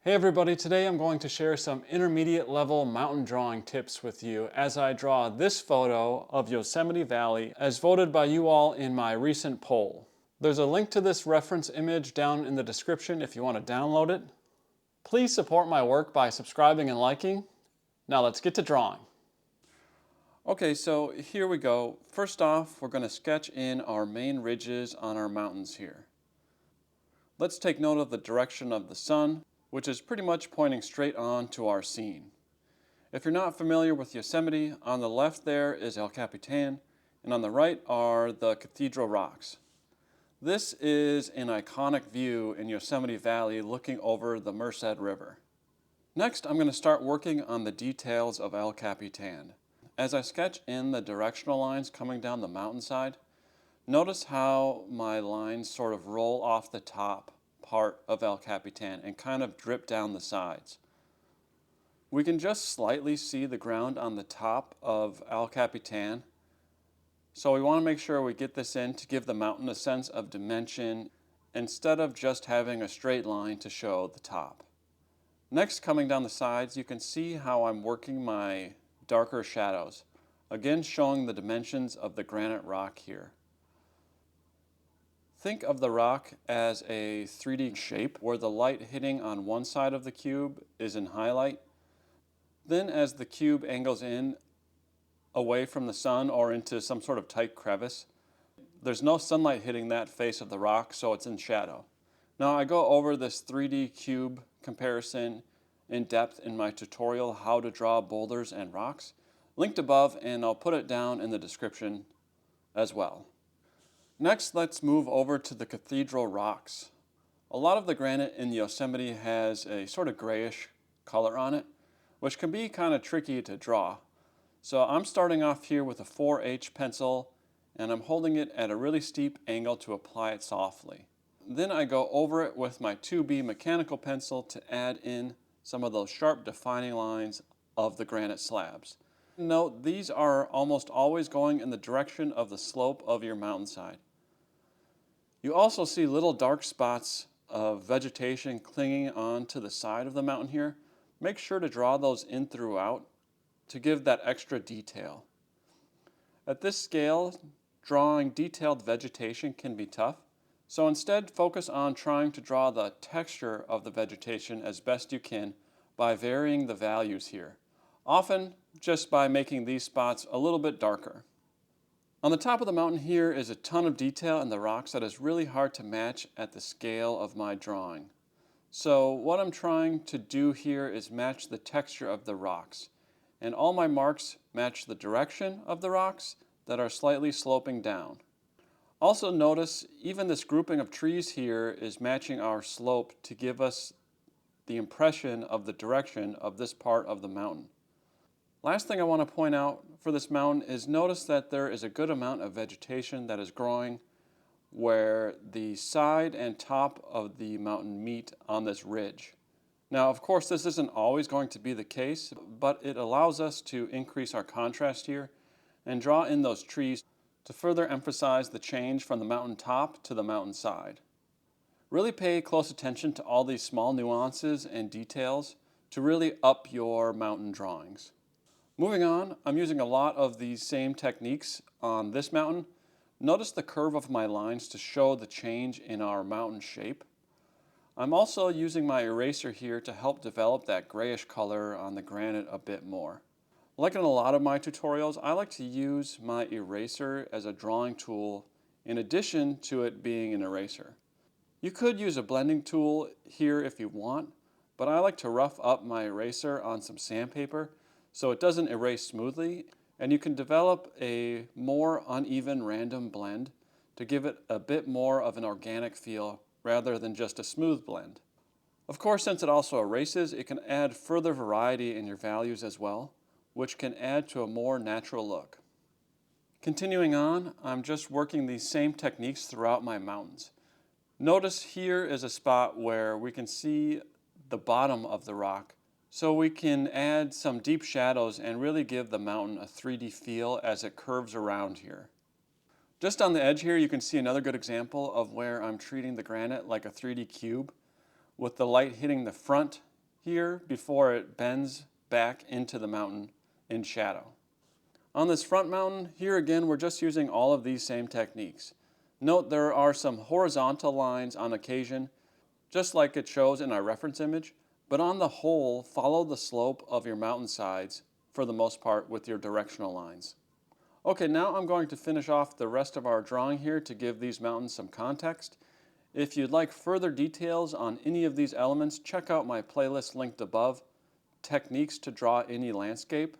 Hey everybody, today I'm going to share some intermediate level mountain drawing tips with you as I draw this photo of Yosemite Valley as voted by you all in my recent poll. There's a link to this reference image down in the description if you want to download it. Please support my work by subscribing and liking. Now let's get to drawing. Okay, so here we go. First off, we're going to sketch in our main ridges on our mountains here. Let's take note of the direction of the sun, which is pretty much pointing straight on to our scene. If you're not familiar with Yosemite, on the left there is El Capitan, and on the right are the Cathedral rocks. This is an iconic view in Yosemite Valley looking over the Merced River. Next, I'm going to start working on the details of El Capitan. As I sketch in the directional lines coming down the mountainside, notice how my lines sort of roll off the top part of El Capitan and kind of drip down the sides. We can just slightly see the ground on the top of El Capitan, so we want to make sure we get this in to give the mountain a sense of dimension instead of just having a straight line to show the top. Next, coming down the sides, you can see how I'm working my darker shadows, again showing the dimensions of the granite rock here. Think of the rock as a 3D shape where the light hitting on one side of the cube is in highlight. Then as the cube angles in away from the sun or into some sort of tight crevice, there's no sunlight hitting that face of the rock, so it's in shadow. Now I go over this 3D cube comparison in depth in my tutorial how to draw boulders and rocks, linked above, and I'll put it down in the description as well. Next, let's move over to the Cathedral rocks. A lot of the granite in Yosemite has a sort of grayish color on it, which can be kind of tricky to draw. So I'm starting off here with a 4H pencil, and I'm holding it at a really steep angle to apply it softly. Then I go over it with my 2B mechanical pencil to add in some of those sharp defining lines of the granite slabs. Note, these are almost always going in the direction of the slope of your mountainside. You also see little dark spots of vegetation clinging onto the side of the mountain here. Make sure to draw those in throughout to give that extra detail. At this scale, drawing detailed vegetation can be tough, so instead focus on trying to draw the texture of the vegetation as best you can by varying the values here, often just by making these spots a little bit darker. On the top of the mountain here is a ton of detail in the rocks that is really hard to match at the scale of my drawing. So what I'm trying to do here is match the texture of the rocks, and all my marks match the direction of the rocks that are slightly sloping down. Also notice even this grouping of trees here is matching our slope to give us the impression of the direction of this part of the mountain. Last thing I want to point out for this mountain is notice that there is a good amount of vegetation that is growing where the side and top of the mountain meet on this ridge. Now, of course, this isn't always going to be the case, but it allows us to increase our contrast here and draw in those trees to further emphasize the change from the mountain top to the mountain side. Really pay close attention to all these small nuances and details to really up your mountain drawings. Moving on, I'm using a lot of these same techniques on this mountain. Notice the curve of my lines to show the change in our mountain shape. I'm also using my eraser here to help develop that grayish color on the granite a bit more. Like in a lot of my tutorials, I like to use my eraser as a drawing tool in addition to it being an eraser. You could use a blending tool here if you want, but I like to rough up my eraser on some sandpaper so it doesn't erase smoothly, and you can develop a more uneven random blend to give it a bit more of an organic feel rather than just a smooth blend. Of course, since it also erases, it can add further variety in your values as well, which can add to a more natural look. Continuing on, I'm just working these same techniques throughout my mountains. Notice here is a spot where we can see the bottom of the rock, so we can add some deep shadows and really give the mountain a 3D feel as it curves around here. Just on the edge here, you can see another good example of where I'm treating the granite like a 3D cube, with the light hitting the front here before it bends back into the mountain in shadow. On this front mountain, here again we're just using all of these same techniques. Note there are some horizontal lines on occasion, just like it shows in our reference image, but on the whole, follow the slope of your mountain sides for the most part with your directional lines. Okay, now I'm going to finish off the rest of our drawing here to give these mountains some context. If you'd like further details on any of these elements, check out my playlist linked above, Techniques to Draw Any Landscape.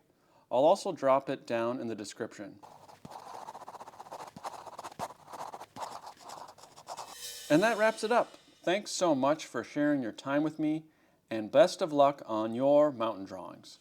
I'll also drop it down in the description. And that wraps it up. Thanks so much for sharing your time with me, and best of luck on your mountain drawings.